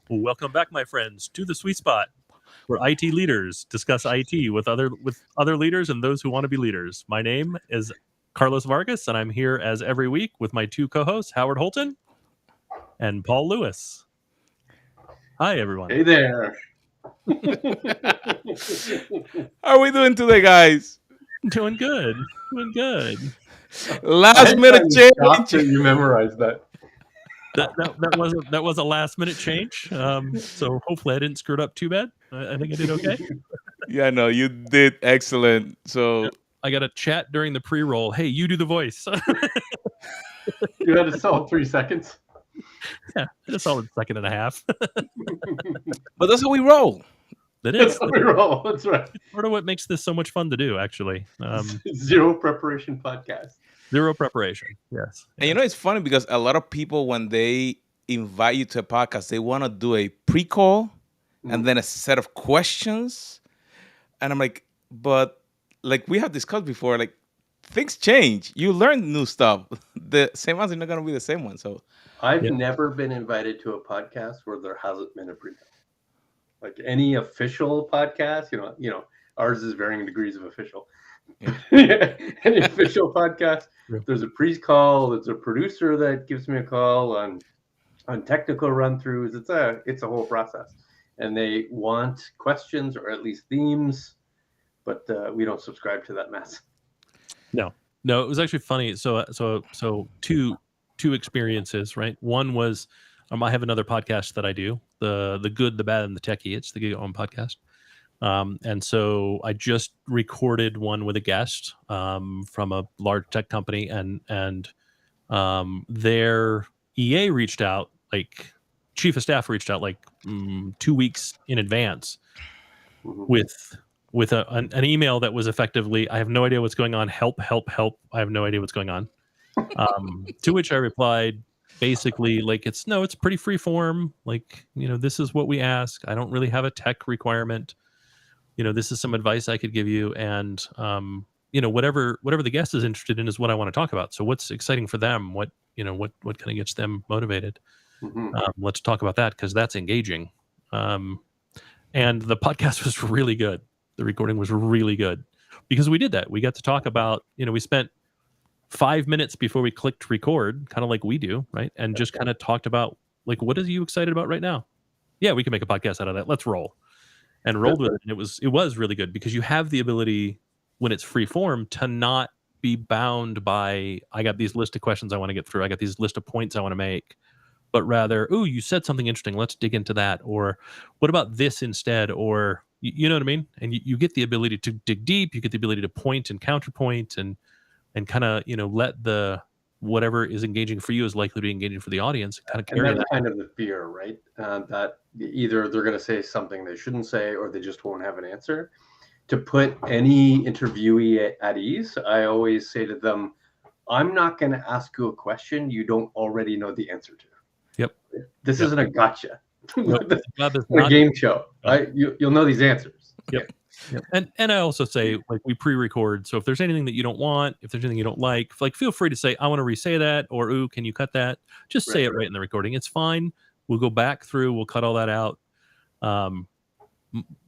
Welcome back, my friends, to the sweet spot where IT leaders discuss IT with other leaders and those who want to be leaders. My name is Carlos Vargas, and I'm here as every week with my two co-hosts, Howard Holton and Paul Lewis. Hi, everyone. Hey there. How are we doing today, guys? Doing good. Doing good. Last minute I'm shocked change. that you memorized that. That was a last minute change. So hopefully I didn't screw it up too bad. I think I did okay. Yeah, no, you did excellent. So I got a chat during the pre-roll. Hey, you do the voice. You had to sell 3 seconds. Yeah, a solid second and a half. but that's how we roll. That That's is how we roll. That's right. part of what makes this so much fun to do, actually. Zero preparation podcast. Zero preparation. Yes. And you know, it's funny because a lot of people, when they invite you to a podcast, they want to do a pre-call and then a set of questions. And I'm like, but like we have discussed before, like things change. You learn new stuff. The same ones are not going to be the same one. So I've never been invited to a podcast where there hasn't been a pre-call. Like any official podcast, you know, ours is varying degrees of official. Any official podcast, there's a pre-call. There's a producer that gives me a call on technical run-throughs. It's a whole process, and they want questions or at least themes, but we don't subscribe to that mess. No, it was actually funny. So two experiences, right? One was I have another podcast that I do, the good, the bad, and the techie. It's the Gig On podcast. And so I just recorded one with a guest from a large tech company, and their EA reached out, like chief of staff reached out, like 2 weeks in advance with an email that was effectively, I have no idea what's going on. Help, help, help. I have no idea what's going on. To which I replied, basically, like, it's pretty free form. Like, this is what we ask. I don't really have a tech requirement. This is some advice I could give you. And, whatever the guest is interested in is what I want to talk about. So what's exciting for them? What kind of gets them motivated? Let's talk about that, because that's engaging. And the podcast was really good. The recording was really good because we did that. We got to talk about, we spent 5 minutes before we clicked record, kind of like we do, right? And just kind of talked about, like, what are you excited about right now? Yeah, we can make a podcast out of that. Let's roll. And rolled with it. And it was really good because you have the ability, when it's free form, to not be bound by, I got these list of questions I want to get through. I got these list of points I want to make. But rather, ooh, you said something interesting. Let's dig into that. Or what about this instead? Or, you know what I mean? And you get the ability to dig deep. You get the ability to point and counterpoint and kind of, let the whatever is engaging for you is likely to be engaging for the audience. Kind of carry and that's that. kind of the fear, right? That either they're going to say something they shouldn't say, or they just won't have an answer. To put any interviewee at ease, I always say to them, I'm not going to ask you a question you don't already know the answer to. Yep. This isn't a gotcha. This is a game show. You'll know these answers. Yep. Yep. And I also say, like, we pre-record. So if there's anything that you don't want, if there's anything you don't like, feel free to say, I want to re-say that, or, ooh, can you cut that? Just say it right in the recording. It's fine. We'll go back through. We'll cut all that out.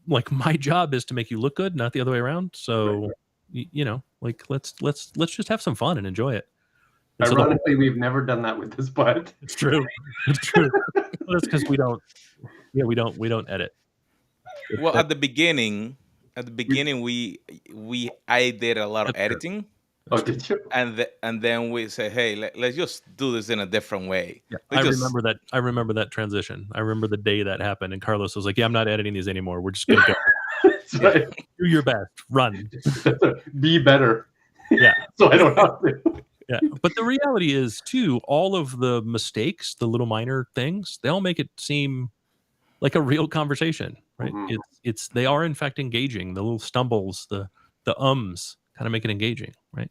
Like, my job is to make you look good, not the other way around. So, like, let's just have some fun and enjoy it. And ironically, we've never done that with this pod. It's true. It's true. Well, that's because we don't edit. Well, at the beginning, I did a lot of editing. Oh, did you? And then we say, hey, let's just do this in a different way. Yeah, I remember that transition. I remember the day that happened, and Carlos was like, yeah, I'm not editing these anymore. We're just gonna go. Right. Do your best. Run. Be better. Yeah. So I don't have to. Yeah. But the reality is, too, all of the mistakes, the little minor things, they all make it seem like a real conversation, right? They are in fact engaging. The little stumbles, the ums kind of make it engaging, right?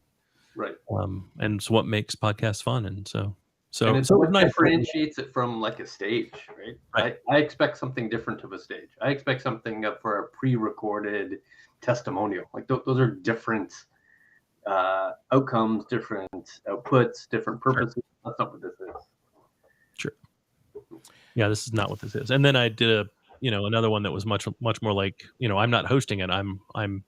Right. And it's what makes podcasts fun. And so it's what differentiates it from, like, a stage, right? I expect something different of a stage. I expect something for a pre-recorded testimonial. Like, those are different outcomes, different outputs, different purposes. Sure. That's not what this is. Sure. Yeah, this is not what this is. And then I did another one that was much more like, I'm not hosting it. I'm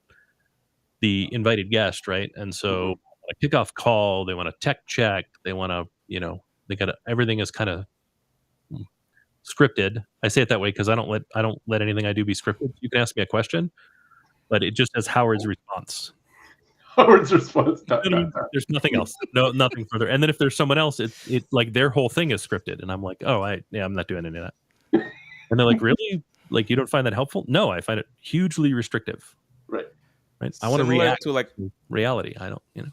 the invited guest, right? And so a kickoff call, they want a tech check, they want to, they got everything is kind of scripted. I say it that way because I don't let anything I do be scripted. You can ask me a question, but it just has Howard's response. Howard's response. There's nothing else. No, nothing further. And then if there's someone else, it like their whole thing is scripted, and I'm like, oh, I'm not doing any of that. And they're like, really? Like, you don't find that helpful? No, I find it hugely restrictive. Right. I want to react to reality. I don't,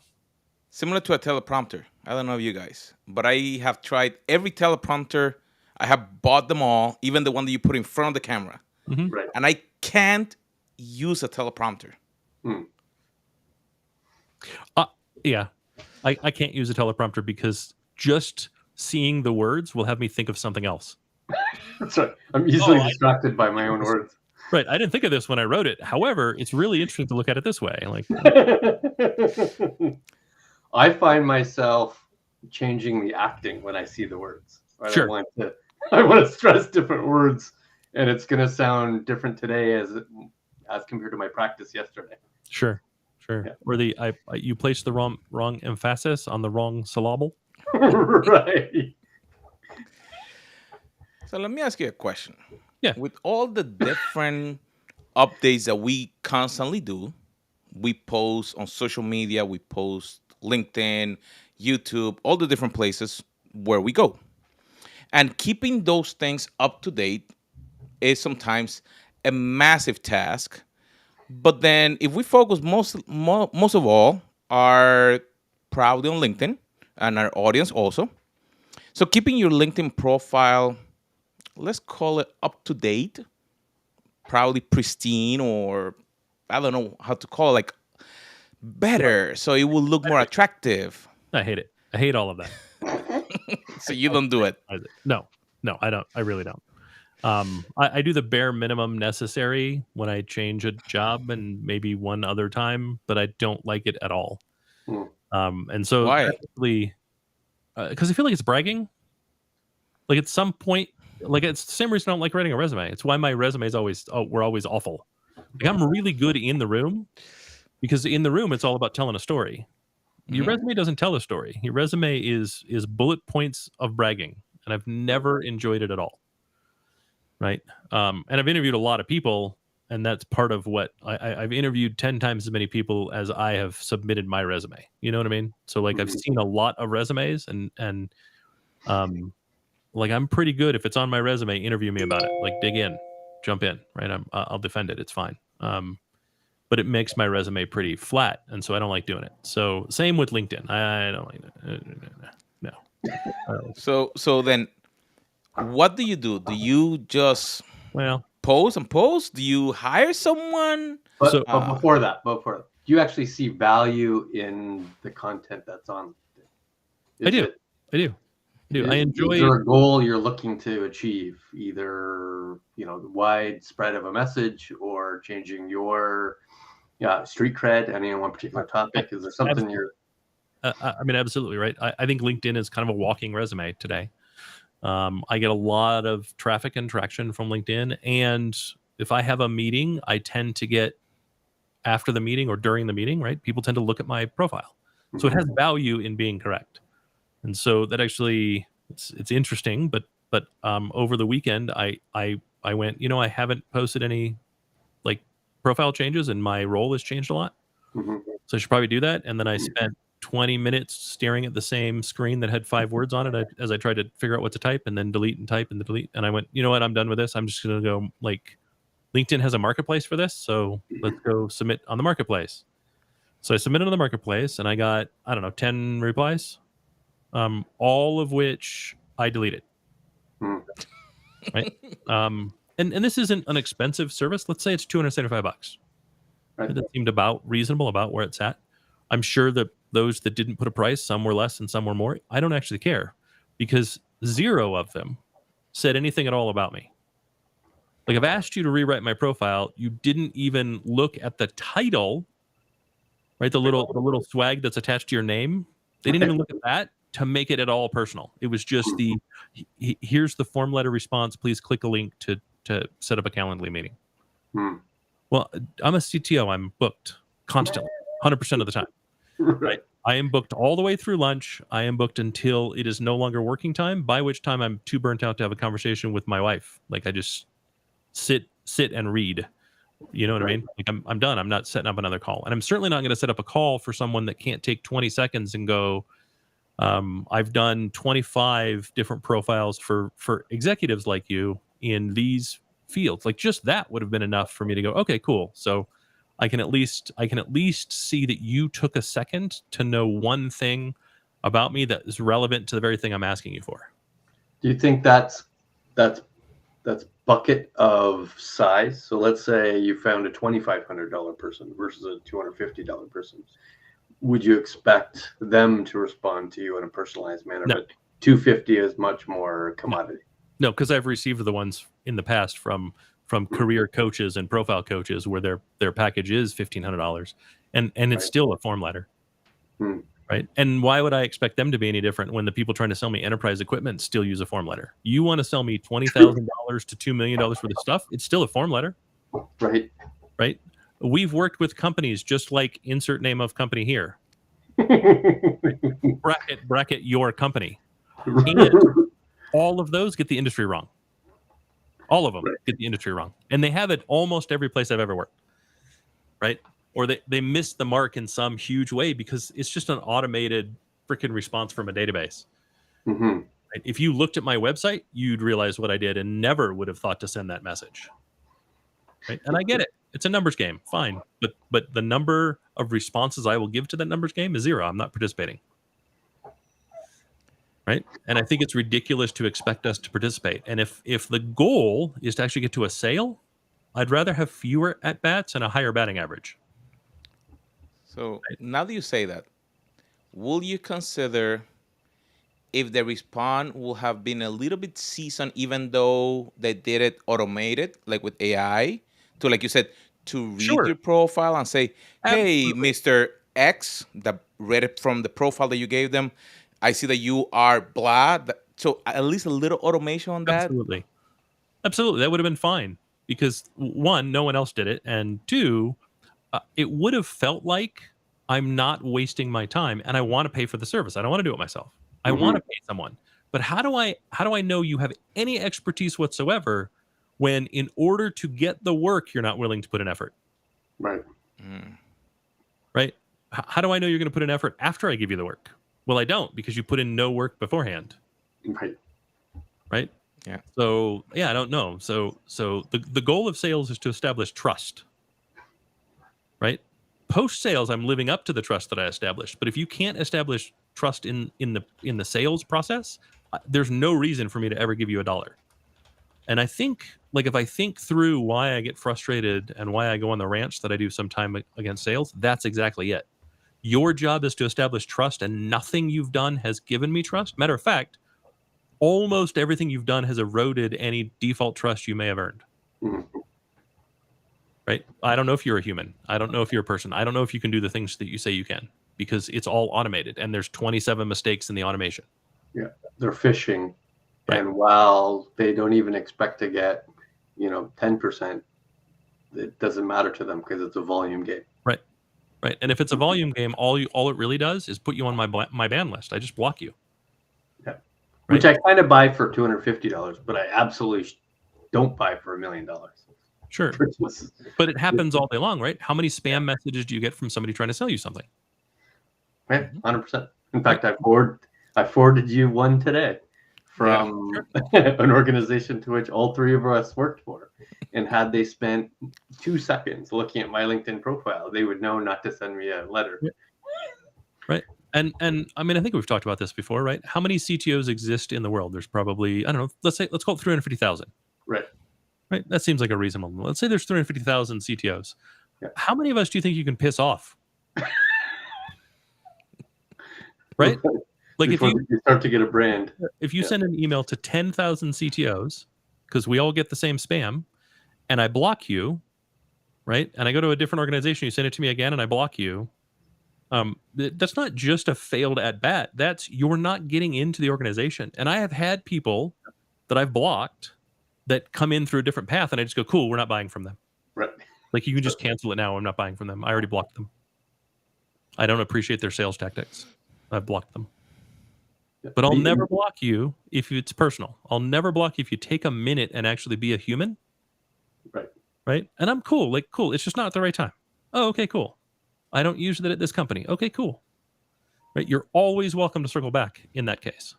Similar to a teleprompter. I don't know if you guys, but I have tried every teleprompter. I have bought them all, even the one that you put in front of the camera. Mm-hmm. Right. And I can't use a teleprompter. Yeah. I can't use a teleprompter because just seeing the words will have me think of something else. That's right. I'm easily distracted by my own words. Right. I didn't think of this when I wrote it. However, it's really interesting to look at it this way. Like, I find myself changing the acting when I see the words. Right? Sure. I want to stress different words, and it's going to sound different today as compared to my practice yesterday. Sure. Yeah. Or you placed the wrong emphasis on the wrong syllable. Right. So let me ask you a question. Yeah. With all the different updates that we constantly do, we post on social media, we post LinkedIn, YouTube, all the different places where we go. And keeping those things up to date is sometimes a massive task. But then if we focus most of all are probably on LinkedIn and our audience also. So keeping your LinkedIn profile, let's call it up to date, probably pristine, or I don't know how to call it, like better, so it will look more attractive. I hate it. I hate all of that. So you don't do it? No, I don't. I really don't. I do the bare minimum necessary when I change a job and maybe one other time, but I don't like it at all. And so why? Because I feel like it's bragging. Like at some point, like it's the same reason I don't like writing a resume. It's why my resumes were always awful. Like I'm really good in the room because in the room it's all about telling a story. Your resume doesn't tell a story. Your resume is bullet points of bragging, and I've never enjoyed it at all. Right. And I've interviewed a lot of people, and that's part of what I've interviewed 10 times as many people as I have submitted my resume. You know what I mean? So like I've seen a lot of resumes and like I'm pretty good. If it's on my resume, interview me about it. Like dig in, jump in, right? I'll defend it. It's fine. But it makes my resume pretty flat, and so I don't like doing it. So same with LinkedIn. I don't like it. No. So then, what do? Do you just post and post? Do you hire someone? But before that, do you actually see value in the content that's on LinkedIn? I do. I enjoy. Is there a goal you're looking to achieve? Either the wide spread of a message or changing your street cred. Any one particular topic? Is there something you're? I mean, absolutely right. I think LinkedIn is kind of a walking resume today. I get a lot of traffic and traction from LinkedIn, and if I have a meeting, I tend to get after the meeting or during the meeting. Right, people tend to look at my profile, so it has value in being correct. And so that actually it's interesting, but over the weekend I went, I haven't posted any like profile changes and my role has changed a lot. So I should probably do that. And then I spent 20 minutes staring at the same screen that had 5 words on it as I tried to figure out what to type and then delete and type and delete. And I went, you know what, I'm done with this. I'm just going to go like LinkedIn has a marketplace for this. So let's go submit on the marketplace. So I submitted on the marketplace and I got, 10 replies. All of which I deleted. Right. And this isn't an expensive service. Let's say it's $275. Right. That seemed about reasonable about where it's at. I'm sure that those that didn't put a price, some were less and some were more. I don't actually care because 0 of them said anything at all about me. Like I've asked you to rewrite my profile. You didn't even look at the title, right? The little swag that's attached to your name. They didn't even look at that to make it at all personal. It was just here's the form letter response. Please click a link to set up a Calendly meeting. Well, I'm a CTO. I'm booked constantly, 100% of the time. Right? I am booked all the way through lunch. I am booked until it is no longer working time, by which time I'm too burnt out to have a conversation with my wife. Like I just sit and read. You know what I mean? Like I'm done. I'm not setting up another call. And I'm certainly not going to set up a call for someone that can't take 20 seconds and go, I've done 25 different profiles for executives like you in these fields. Like just that would have been enough for me to go, okay, cool. So I can at least see that you took a second to know one thing about me that is relevant to the very thing I'm asking you for. Do you think that's bucket of size? So let's say you found a $2,500 person versus a $250 person. Would you expect them to respond to you in a personalized manner? No. But 250 is much more commodity. No, because I've received the ones in the past from career coaches and profile coaches where their package is $1,500 and it's still a form letter. Right. And why would I expect them to be any different when the people trying to sell me enterprise equipment still use a form letter? You want to sell me $20,000 to $2 million for the stuff? It's still a form letter. Right. Right. We've worked with companies just like insert name of company here. bracket your company. And all of those get the industry wrong. All of them get the industry wrong. And they have it almost every place I've ever worked. Right? Or they miss the mark in some huge way because it's just an automated freaking response from a database. Right? If you looked at my website, you'd realize what I did and never would have thought to send that message. Right? And I get it. It's a numbers game. Fine. But the number of responses I will give to that numbers game is 0. I'm not participating. Right? And I think it's ridiculous to expect us to participate. And if the goal is to actually get to a sale, I'd rather have fewer at-bats and a higher batting average. So now that you say that, will you consider if the response will have been a little bit seasoned, even though they did it automated, like with AI, to, like you said, to read your profile and say, hey, Mr. X, that read it from the profile that you gave them, I see that you are blah. So at least a little automation on that? Absolutely. That would have been fine because, one, no one else did it. And two, it would have felt like I'm not wasting my time and I want to pay for the service. I don't want to do it myself. I want to pay someone. But how do I know you have any expertise whatsoever when in order to get the work, you're not willing to put an effort? Right. Right? How do I know you're going to put an effort after I give you the work? Well, I don't, because you put in no work beforehand. Right? Yeah. So, I don't know. So the goal of sales is to establish trust. Right? Post sales, I'm living up to the trust that I established. But if you can't establish trust in the sales process, there's no reason for me to ever give you $1. And I think, like, if I think through why I get frustrated and why I go on the rants that I do sometime against sales, that's exactly it. Your job is to establish trust, and nothing you've done has given me trust. Matter of fact, almost everything you've done has eroded any default trust you may have earned. Right? I don't know if you're a human. I don't know if you're a person. I don't know if you can do the things that you say you can, because it's all automated and there's 27 mistakes in the automation. Yeah, they're phishing. Right. And while they don't even expect to get, 10%, it doesn't matter to them because it's a volume game. Right. And if it's a volume game, all it really does is put you on my ban list. I just block you. Yeah. Right? Which I kind of buy for $250, but I absolutely don't buy for $1 million. Sure. But it happens all day long, right? How many spam messages do you get from somebody trying to sell you something? Yeah, 100%. In fact, I forwarded you one today from an organization to which all three of us worked for. And had they spent 2 seconds looking at my LinkedIn profile, they would know not to send me a letter. Right. And I mean, I think we've talked about this before, right? How many CTOs exist in the world? There's probably, I don't know, let's call it 350,000. Right. Right. That seems like a reasonable. Let's say there's 350,000 CTOs. Yeah. How many of us do you think you can piss off? Right? Like before you start to get a brand. If you send an email to 10,000 CTOs, because we all get the same spam, and I block you, right? And I go to a different organization, you send it to me again, and I block you. That's not just a failed at bat. That's you're not getting into the organization. And I have had people that I've blocked that come in through a different path, and I just go, cool, we're not buying from them. Right. Like, you can just cancel it now. I'm not buying from them. I already blocked them. I don't appreciate their sales tactics. I've blocked them. But I'll never block you if it's personal. I'll never block you if you take a minute and actually be a human. Right. Right. And I'm cool. Like, cool. It's just not the right time. Oh, okay, cool. I don't use that at this company. Okay, cool. Right. You're always welcome to circle back in that case.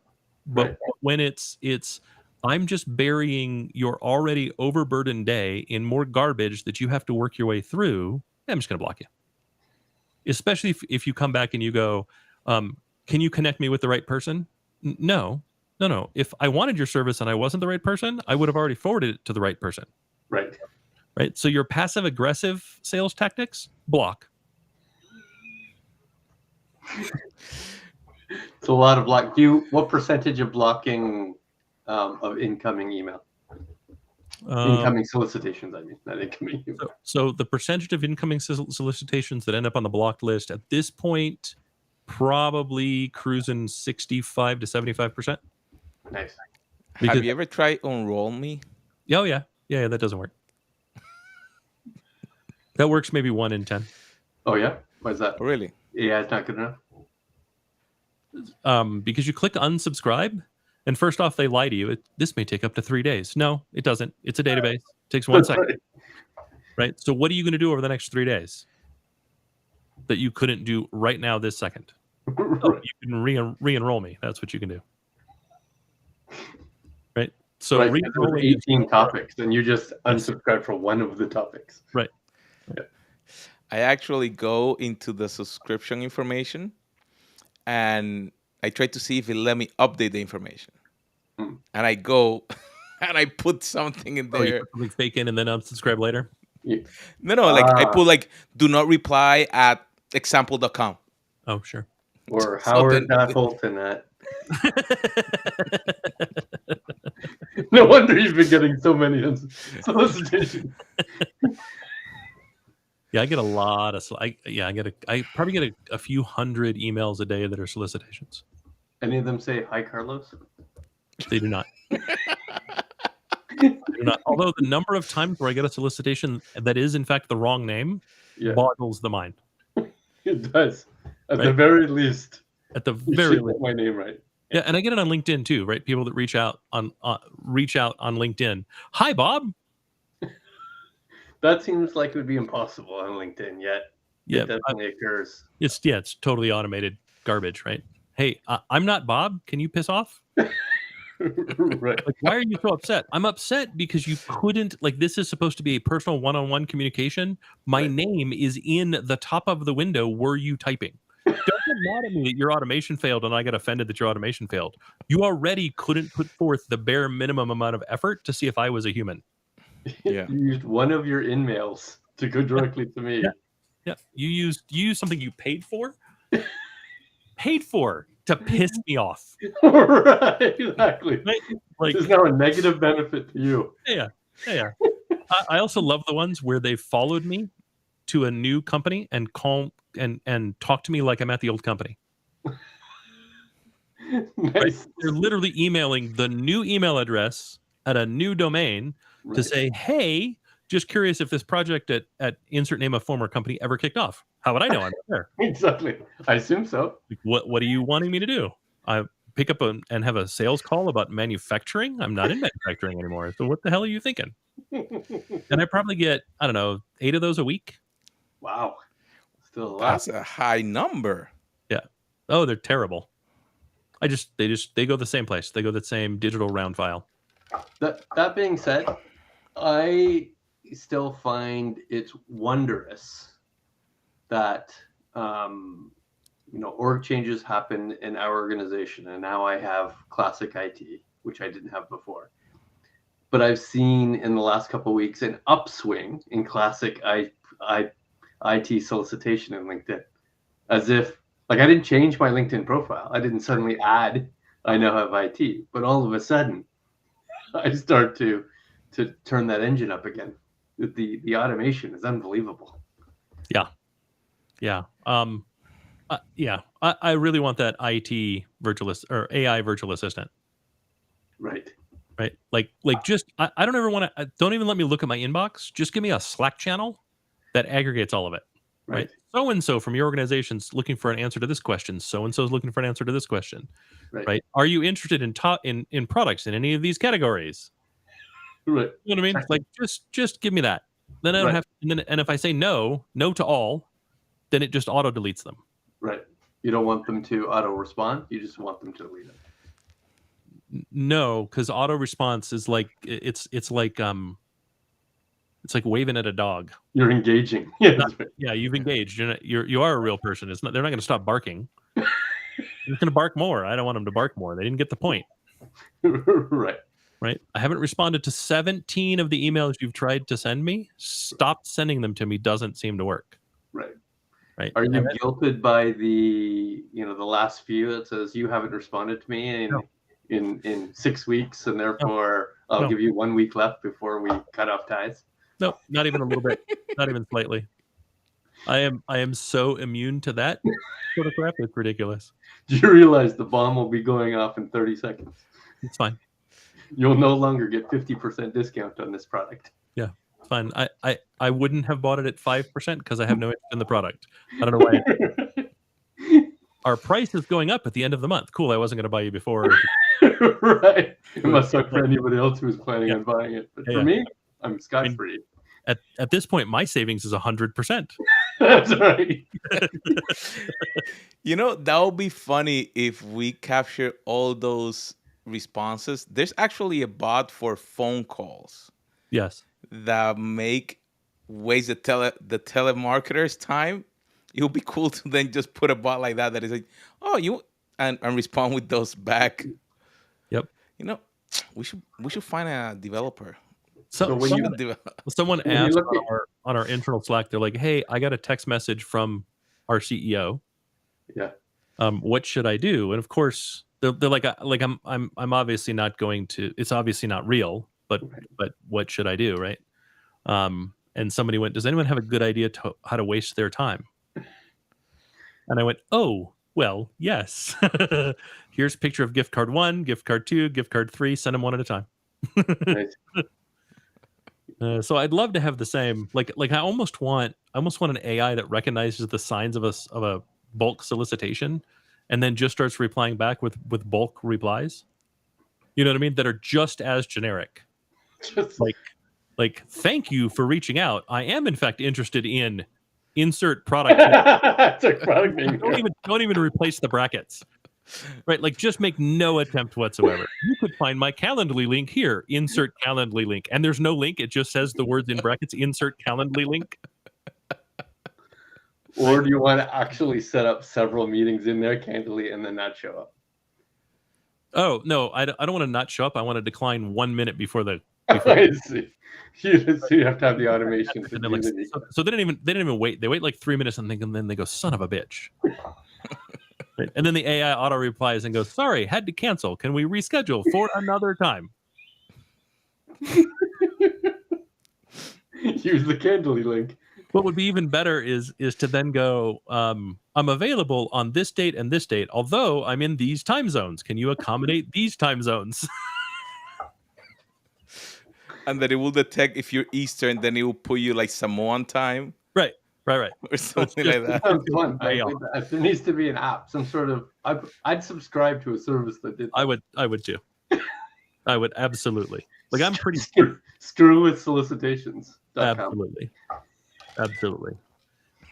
But when it's I'm just burying your already overburdened day in more garbage that you have to work your way through, I'm just going to block you. Especially if you come back and you go, can you connect me with the right person? No. If I wanted your service and I wasn't the right person, I would have already forwarded it to the right person. Right. Right. So your passive aggressive sales tactics, block. It's a lot of block. What percentage of blocking of incoming email? Incoming solicitations, I mean, not incoming email. So the percentage of incoming solicitations that end up on the blocked list at this point, probably cruising 65 to 75%. Nice. Have you ever tried Unroll Me? Oh, yeah. Yeah, that doesn't work. That works maybe 1 in 10. Oh, yeah? Why is that? Oh, really? Yeah, it's not good enough. Because you click unsubscribe, and first off, they lie to you. This may take up to 3 days. No, it doesn't. It's a database. It takes 1 second. Right? So what are you going to do over the next 3 days that you couldn't do right now this second? Oh, you can re-enroll me. That's what you can do. Right? So right, 18 topics, and you just unsubscribe for one of the topics. Right. Yeah. I actually go into the subscription information and I try to see if it let me update the information. And I go and I put something in there. You put something fake in and then unsubscribe later? Yeah. No, like I put like do not reply at example.com. Oh, sure. Or Howard.Holton at. No wonder you've been getting so many solicitations. Yeah, I get a lot of. I probably get a few hundred emails a day that are solicitations. Any of them say hi, Carlos? They do not. They do not. Although the number of times where I get a solicitation that is in fact the wrong name boggles the mind. It does. At the very least. At the very least, my name right. Yeah, and I get it on LinkedIn too, right? People that reach out on LinkedIn. Hi, Bob. That seems like it would be impossible on LinkedIn, yet yeah, it definitely occurs. It's totally automated garbage, right? Hey, I'm not Bob. Can you piss off? Right. Like, why are you so upset? I'm upset because you couldn't. Like, this is supposed to be a personal one-on-one communication. My name is in the top of the window. Were you typing? Don't get mad at me that your automation failed and I got offended that your automation failed. You already couldn't put forth the bare minimum amount of effort to see if I was a human. Yeah. You used one of your in-mails to go directly to me. Yeah. You used something you paid for? Paid for to piss me off. Right, exactly. Right? Like, this is now a negative benefit to you. Yeah. I also love the ones where they followed me to a new company and call and talk to me like I'm at the old company. Nice. Right? They're literally emailing the new email address at a new domain to say, hey, just curious if this project at insert name of former company ever kicked off. How would I know I'm there? Exactly. I assume so. Like, what are you wanting me to do? I pick up and have a sales call about manufacturing? I'm not in manufacturing anymore. So what the hell are you thinking? And I probably get, I don't know, 8 of those a week. Wow. Still a lot. That's a high number. Yeah. Oh, they're terrible. They go the same place. They go the same digital round file. That being said, I still find it's wondrous that org changes happen in our organization, and now I have classic IT, which I didn't have before. But I've seen in the last couple of weeks an upswing in classic IT solicitation in LinkedIn, as if like I didn't change my LinkedIn profile. I didn't suddenly add I now have IT, but all of a sudden I start to turn that engine up again. The automation is unbelievable. Yeah. Yeah, I really want that IT virtual or AI virtual assistant. Right. Right. Like just I don't ever want to. Don't even let me look at my inbox. Just give me a Slack channel that aggregates all of it. Right. Right. So and so from your organization's looking for an answer to this question. So and so is looking for an answer to this question. Right. Right. Are you interested in products in any of these categories? Right. You know what I mean? Like just give me that. Then I don't Right. have. And if I say no to all, then it just auto deletes them. Right. You don't want them to auto respond. You just want them to delete it. No, because auto response is like it's like waving at a dog. You're engaging. Yeah. Yeah, you've engaged. You are a real person. It's not. They're not going to stop barking. They're going to bark more. I don't want them to bark more. They didn't get the point. Right. Right. I haven't responded to 17 of the emails you've tried to send me. Stop sending them to me. Doesn't seem to work. Right. Right. Are you guilted by the last few that says you haven't responded to me in 6 weeks, and therefore I'll give you 1 week left before we cut off ties? No, not even a little bit. Not even slightly. I am so immune to that sort of crap. It's ridiculous. Do you realize the bomb will be going off in 30 seconds? It's fine. You'll no longer get 50% discount on this product. Yeah, it's fine. I wouldn't have bought it at 5% because I have no interest in the product. I don't know why. Our price is going up at the end of the month. Cool. I wasn't going to buy you before. Right. It must suck for anybody else who's planning on buying it. But for me, I'm scot-free. At this point, my savings is 100%. That's right. That would be funny if we capture all those responses. There's actually a bot for phone calls. Yes. That waste the telemarketer's time. It would be cool to then just put a bot like that is like, and respond with those back. Yep. We should find a developer. Someone asked on our internal Slack, they're like, "Hey, I got a text message from our CEO. Yeah. What should I do?" And of course, they're like I'm obviously not going to. It's obviously not real, but what should I do, right? And somebody went, "Does anyone have a good idea to how to waste their time?" And I went, "Oh, well, yes. Here's a picture of gift card 1, gift card 2, gift card 3. Send them one at a time." Nice. So I'd love to have the same. Like I almost want an AI that recognizes the signs of a bulk solicitation, and then just starts replying back with bulk replies. You know what I mean? That are just as generic. Like thank you for reaching out. I am in fact interested in insert product. Product name. Don't even replace the brackets. Right, like just make no attempt whatsoever. You could find my Calendly link here. Insert Calendly link, and there's no link. It just says the words in brackets. Insert Calendly link. Or do you want to actually set up several meetings in there, candidly, and then not show up? Oh no, I don't want to not show up. I want to decline 1 minute before the. I see. You have to have the automation. So they didn't even wait. They wait like 3 minutes and then they go, "Son of a bitch." Right. And then the AI auto replies and goes, "Sorry, had to cancel. Can we reschedule for another time?" Use the Candly link. What would be even better is to then go, "I'm available on this date and this date, although I'm in these time zones. Can you accommodate these time zones?" And then it will detect if you're Eastern, then it will put you like Samoan time. Right. Or something like that. There needs to be an app, some sort of. I'd subscribe to a service that did that. I would too. I would absolutely. Like I'm pretty screw with solicitations. Absolutely.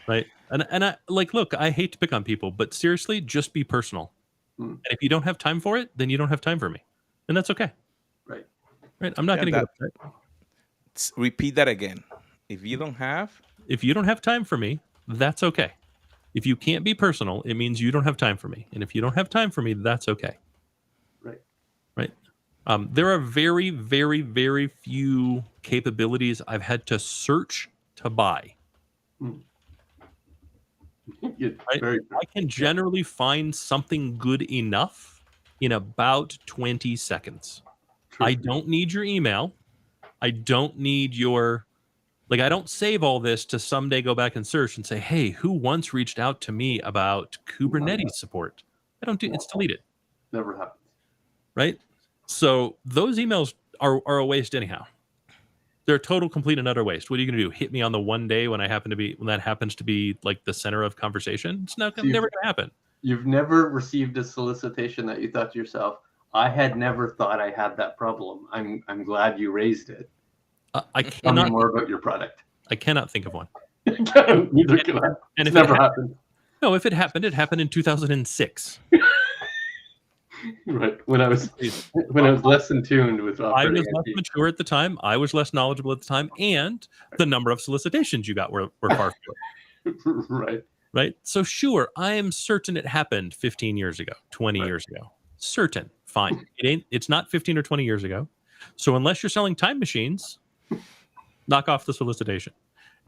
Right. And I look, I hate to pick on people, but seriously, just be personal. And if you don't have time for it, then you don't have time for me. And that's okay. Right. I'm not going to get upset. Repeat that again. If you don't have time for me, that's okay. If you can't be personal, it means you don't have time for me. And if you don't have time for me, that's okay. Right. There are very, very, very few capabilities I've had to search to buy. I can generally find something good enough in about 20 seconds. I don't need your email. I don't need your Like, I don't save all this to someday go back and search and say, hey, who once reached out to me about Kubernetes support? I don't do, it's deleted. Never happens. Right? So those emails are a waste anyhow. They're a total, complete, and utter waste. What are you going to do? Hit me on the one day when that happens to be like the center of conversation? It's never going to happen. You've never received a solicitation that you thought to yourself, I had never thought I had that problem. I'm glad you raised it. I Tell me cannot more about your product. I cannot think of one. Neither can I. And It's if never happened. No, if it happened in 2006. Right. When I was less in tune with I was operating less IT. mature at the time. I was less knowledgeable at the time, and the number of solicitations you got were far fewer. Right. Right. So sure, I am certain it happened 15 years ago, 20 years ago. Certain. Fine. It's not 15 or 20 years ago. So unless you're selling time machines, knock off the solicitation.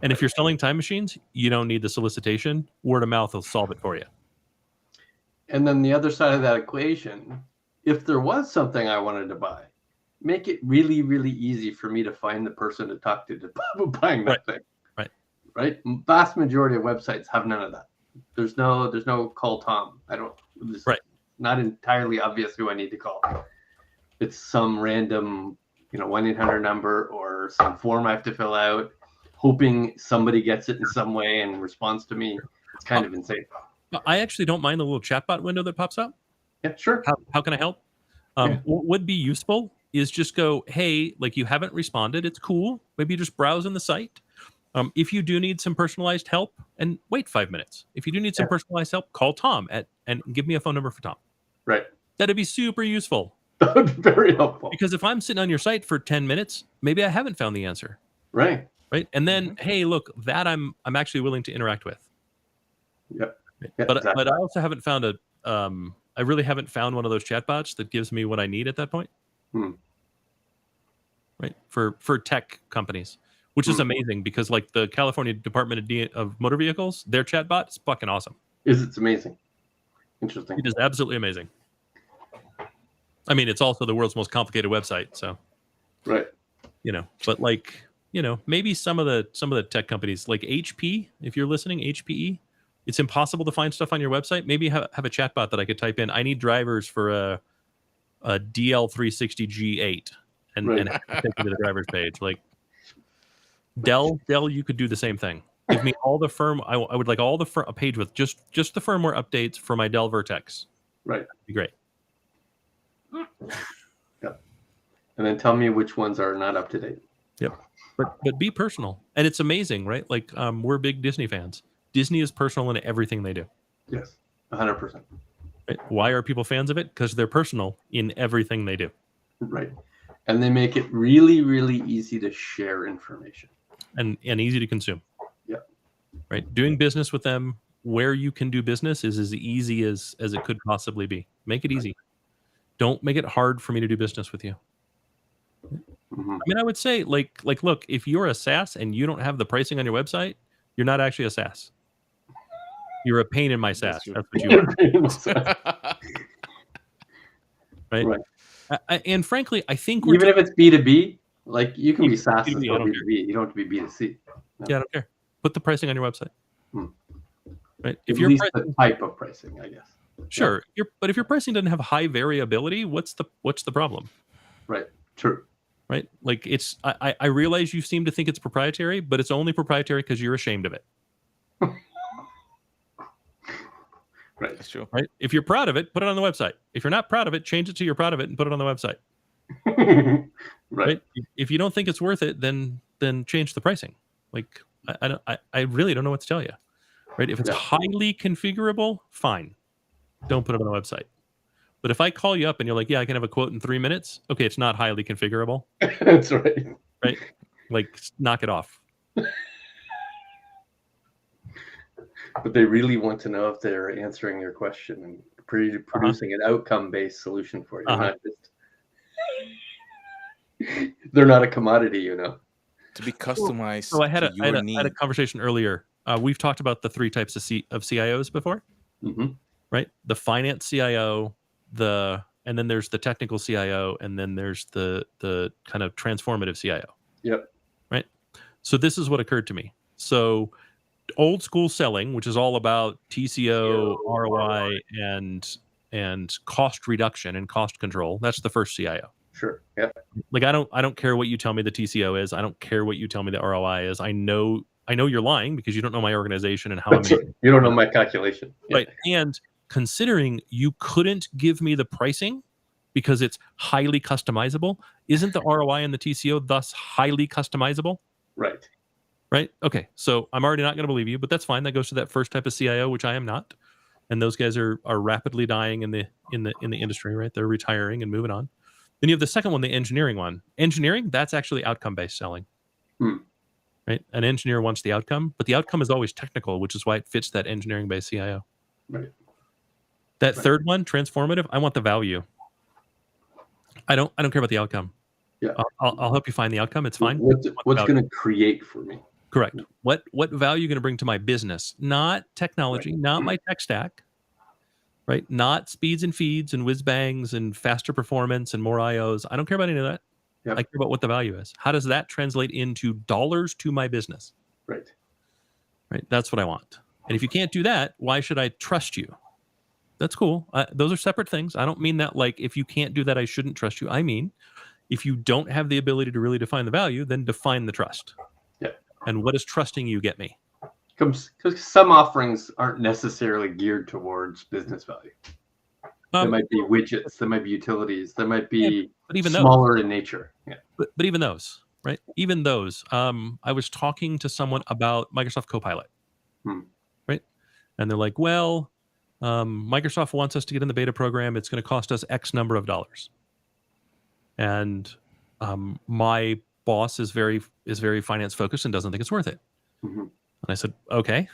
And if you're selling time machines, you don't need the solicitation. Word of mouth will solve it for you. And then the other side of that equation, if there was something I wanted to buy, make it really, really easy for me to find the person to talk to about buying that thing. Right. Vast majority of websites have none of that. There's no call Tom. It's not entirely obvious who I need to call. It's some random, 1-800 number or some form I have to fill out, hoping somebody gets it in some way and responds to me. It's kind of insane. I actually don't mind the little chatbot window that pops up. Yeah, sure. How can I help? What would be useful is just go, hey, like you haven't responded. It's cool. Maybe just browse in the site. If you do need some personalized help, and wait 5 minutes. If you do need some personalized help, call Tom and give me a phone number for Tom. Right. That'd be super useful. That would be very helpful. Because if I'm sitting on your site for 10 minutes, maybe I haven't found the answer. Right. And then, hey, look, that I'm actually willing to interact with. Yep. But I also haven't found I really haven't found one of those chatbots that gives me what I need at that point. Right. For tech companies. Which is amazing because, like, the California Department of Motor Vehicles, their chatbot is fucking awesome. It's amazing. Interesting. It is absolutely amazing. I mean, it's also the world's most complicated website, so. Right. But like, maybe some of the tech companies, like HP, if you're listening, HPE, it's impossible to find stuff on your website. Maybe have a chatbot that I could type in. I need drivers for a DL360 G8 and have to take me to the driver's page. Like, Dell, you could do the same thing. Give me all the I would like all a page with just the firmware updates for my Dell Vertex. Right. That'd be great. Yep. And then tell me which ones are not up to date. Yep. But be personal. And it's amazing, right? Like, we're big Disney fans. Disney is personal in everything they do. Yes. 100%. Right? Why are people fans of it? Because they're personal in everything they do. Right. And they make it really, really easy to share information. And easy to consume. Yeah. Right. Doing business with them where you can do business is as easy as it could possibly be. Make it easy. Don't make it hard for me to do business with you. I mean, I would say, like, look, if you're a SaaS and you don't have the pricing on your website, you're not actually a SaaS. You're a pain in my SaaS. That's what you are. Right. And frankly, I think even if it's B2B, like, you can be SaaS as well B2B. You don't have to be B2C. No. Yeah, I don't care. Put the pricing on your website. Right. At least the type of pricing, I guess. Sure. But if your pricing doesn't have high variability, what's the problem? Right. True. Right. Like, I realize you seem to think it's proprietary, but it's only proprietary because you're ashamed of it. Right. That's true. Right. If you're proud of it, put it on the website. If you're not proud of it, change it to you're proud of it and put it on the website. Right. If you don't think it's worth it, then change the pricing. Like, I really don't know what to tell you. Right. If it's highly configurable, fine. Don't put it on the website. But if I call you up and you're like, yeah, I can have a quote in 3 minutes. Okay, it's not highly configurable. That's right. Right. Like, knock it off. But they really want to know if they're answering your question and producing an outcome-based solution for you. Not just, they're not a commodity, To be customized. So I had a conversation earlier. We've talked about the 3 types of CIOs before. Right? The finance CIO, and then there's the technical CIO, and then there's the kind of transformative CIO. Yep. Right? So this is what occurred to me. So old school selling, which is all about TCO, ROI, and cost reduction and cost control. That's the first CIO. Sure. Yeah. Like I don't care what you tell me the TCO is. I don't care what you tell me the ROI is. I know you're lying because you don't know my organization and how I'm You don't know my calculation. right. And considering you couldn't give me the pricing because it's highly customizable, isn't the ROI and the TCO thus highly customizable? Right. Right. Okay. So I'm already not going to believe you, but that's fine. That goes to that first type of CIO, which I am not. And those guys are rapidly dying in the industry, right? They're retiring and moving on. Then you have the second one, the engineering one. Engineering, that's actually outcome-based selling. Right? An engineer wants the outcome, but the outcome is always technical, which is why it fits that engineering-based CIO. Right. That third one, transformative, I want the value. I don't care about the outcome. Yeah. I'll help you find the outcome. It's fine. What's going to create for me? Correct. What value are you going to bring to my business? Not technology, not my tech stack, right? Not speeds and feeds and whiz bangs and faster performance and more IOs. I don't care about any of that. Yep. I care about what the value is. How does that translate into dollars to my business? Right. Right. That's what I want. And if you can't do that, why should I trust you? That's cool. Those are separate things. I don't mean that like if you can't do that, I shouldn't trust you. I mean, if you don't have the ability to really define the value, then define the trust. Yeah. And what does trusting you get me? Because some offerings aren't necessarily geared towards business value. There might be widgets, there might be utilities, there might be but even smaller in nature. Yeah. But even those, right? Even those. I was talking to someone about Microsoft Copilot, right? And they're like, well, Microsoft wants us to get in the beta program. It's going to cost us X number of dollars. And my boss is very finance focused and doesn't think it's worth it. And I said, okay,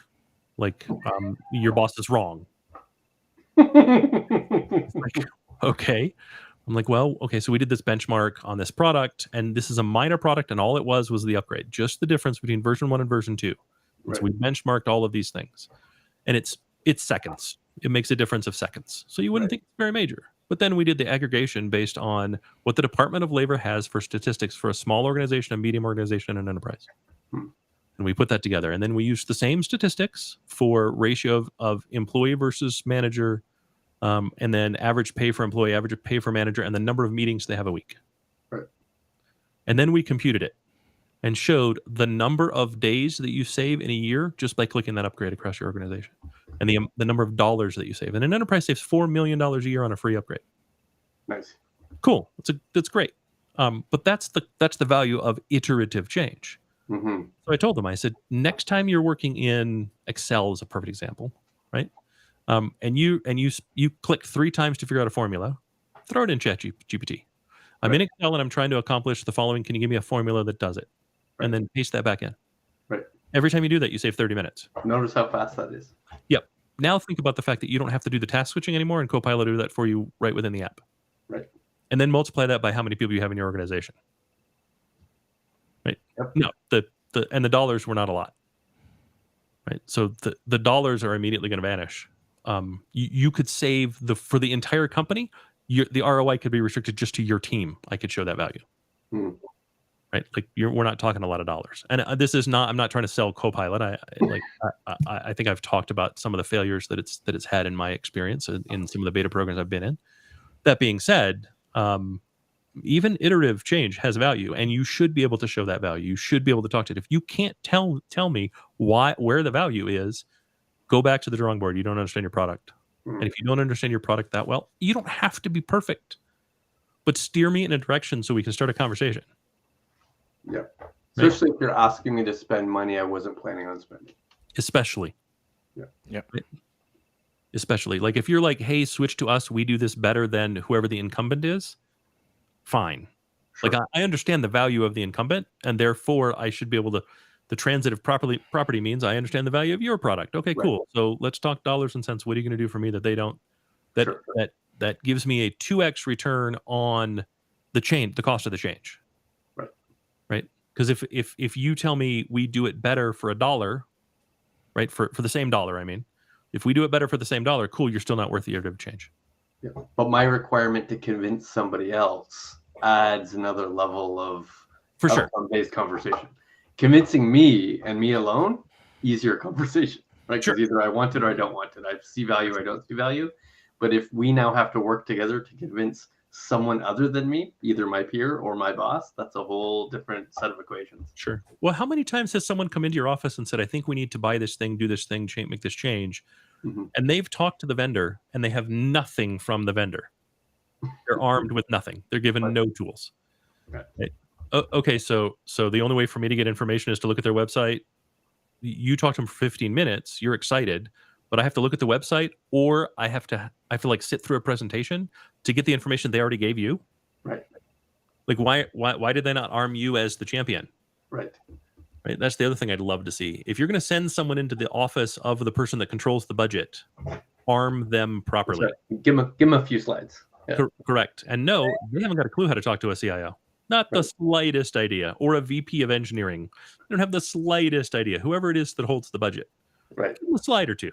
like your boss is wrong. Like, okay. I'm like, well, okay, so we did this benchmark on this product, and this is a minor product, and all it was the upgrade, just the difference between version 1 and version 2. Right. So we benchmarked all of these things, and it's seconds. It makes a difference of seconds. So you wouldn't think it's very major. But then we did the aggregation based on what the Department of Labor has for statistics for a small organization, a medium organization, and an enterprise. And we put that together. And then we used the same statistics for ratio of employee versus manager, and then average pay for employee, average pay for manager, and the number of meetings they have a week. Right. And then we computed it and showed the number of days that you save in a year just by clicking that upgrade across your organization, and the number of dollars that you save. And an enterprise saves $4 million a year on a free upgrade. Nice. Cool. That's great. But that's the value of iterative change. So I told them, I said, next time you're working in Excel is a perfect example, right? And you click 3 times to figure out a formula, throw it in ChatGPT. I'm in Excel and I'm trying to accomplish the following. Can you give me a formula that does it? And then paste that back in. Right. Every time you do that, you save 30 minutes. Notice how fast that is. Yep. Now think about the fact that you don't have to do the task switching anymore, and Copilot will do that for you right within the app. Right. And then multiply that by how many people you have in your organization. Right. Yep. No, the dollars were not a lot. Right. So the dollars are immediately going to vanish. You could save for the entire company. The ROI could be restricted just to your team. I could show that value. Right. Like we're not talking a lot of dollars. And this is not. I'm not trying to sell Copilot. I think I've talked about some of the failures that it's had in my experience in some of the beta programs I've been in. That being said, even iterative change has value, and you should be able to show that value. You should be able to talk to it. If you can't tell me where the value is, go back to the drawing board. You don't understand your product. And if you don't understand your product that well, you don't have to be perfect, but steer me in a direction so we can start a conversation. Yeah. Especially if you're asking me to spend money I wasn't planning on spending. Especially. Yeah. Right? Especially. Like if you're like, hey, switch to us, we do this better than whoever the incumbent is, fine. Sure. Like I understand the value of the incumbent, and therefore I should be able to, the transitive property means I understand the value of your product. Okay, cool. So let's talk dollars and cents. What are you going to do for me that they don't, that gives me a 2x return on the cost of the change. Right. Because if you tell me we do it better for $1, right, for the same dollar, I mean, if we do it better for the same dollar, cool, you're still not worth the iterative change. Yeah. But my requirement to convince somebody else adds another level of for sure based conversation. convincing me and me alone, easier conversation, right? Sure. Because either I want it or I don't want it. I see value, I don't see value. But if we now have to work together to convince someone other than me, either my peer or my boss, that's a whole different set of equations. Sure. Well, how many times has someone come into your office and said, I think we need to buy this thing, do this thing, make this change? Mm-hmm. And they've talked to the vendor and they have nothing from the vendor. They're armed with nothing. They're given Right. no tools. Right. Okay, so the only way for me to get information is to look at their website. You talk to them for 15 minutes, you're excited, but I have to look at the website, or I have to like sit through a presentation to get the information they already gave you. Right. Like why did they not arm you as the champion? Right. Right. That's the other thing I'd love to see. If you're going to send someone into the office of the person that controls the budget, arm them properly. Right. Give them a few slides. Yeah. Correct. And no, they haven't got a clue how to talk to a CIO. Not the slightest idea. Or a VP of engineering. They don't have the slightest idea. Whoever it is that holds the budget. Right. Give them a slide or two.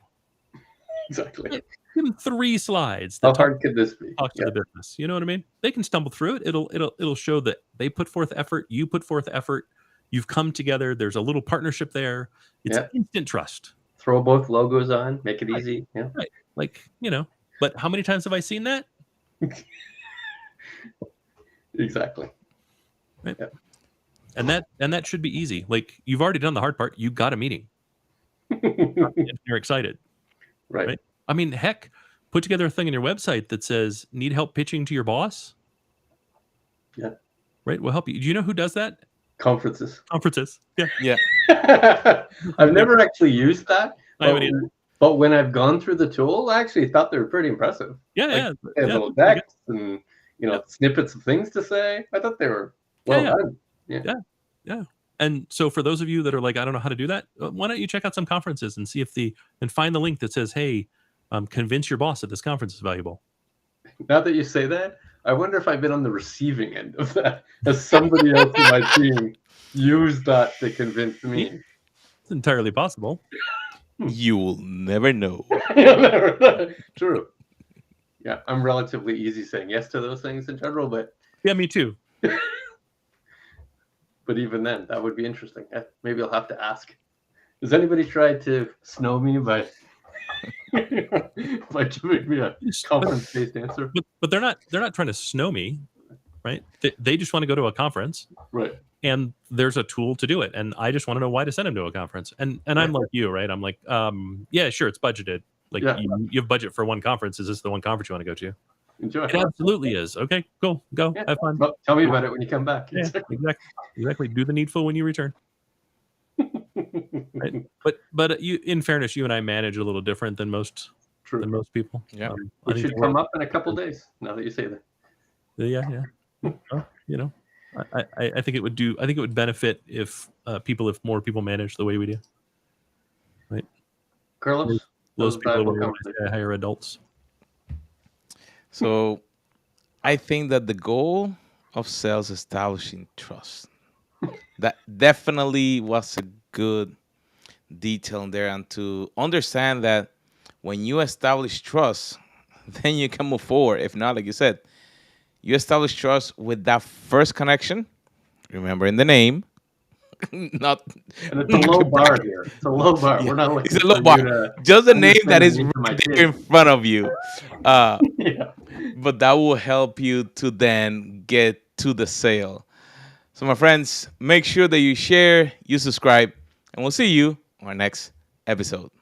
Exactly. Give them 3 slides. How hard could this be? Talk to the business. You know what I mean? They can stumble through it. It'll show that they put forth effort. You put forth effort. You've come together. There's a little partnership there. It's instant trust. Throw both logos on. Make it easy. Yeah. Right. Like, but how many times have I seen that? Exactly. Right. Yeah. And that should be easy. Like, you've already done the hard part. You got a meeting. You're excited. Right. I mean, heck, put together a thing on your website that says, need help pitching to your boss? Yeah. Right. We'll help you. Do you know who does that? Conferences. Yeah. Yeah. I've never actually used that. I haven't either. But when I've gone through the tool, I actually thought they were pretty impressive. Yeah, like, they had little decks and snippets of things to say. I thought they were done. Yeah. And so for those of you that are like, I don't know how to do that, why don't you check out some conferences and see and find the link that says, hey, convince your boss that this conference is valuable. Now that you say that, I wonder if I've been on the receiving end of that, as somebody else in my team used that to convince me. It's entirely possible. You will never know. True. Yeah, I'm relatively easy saying yes to those things in general, but yeah, me too. But even then, that would be interesting. Maybe I'll have to ask. Has anybody tried to snow me by giving me a conference-based answer? But they're not trying to snow me, right? They just want to go to a conference, right? And there's a tool to do it, and I just want to know why to send them to a conference. And I'm like you, right? I'm like, yeah, sure, it's budgeted. Like you have budget for one conference. Is this the one conference you want to go to? Enjoy. It absolutely is. Okay, cool, go have fun. Well, tell me about it when you come back. Yeah, exactly. Do the needful when you return. Right? But you, in fairness, you and I manage a little different than most people. Yeah, it should come up in a couple days. Now that you say that. Yeah. Well, I think it would benefit if more people manage the way we do. Right, Carlos. Those people were hire adults. So, I think that the goal of sales is establishing trust. That definitely was a good detail in there, and to understand that when you establish trust, then you can move forward. If not, like you said, you establish trust with that first connection. Remember in the name. Not and it's a low bar here. It's a low bar. Yeah. We're not looking it's a low bar. Just a name that is right there in front of you. But that will help you to then get to the sale. So my friends, make sure that you share, you subscribe, and we'll see you on our next episode.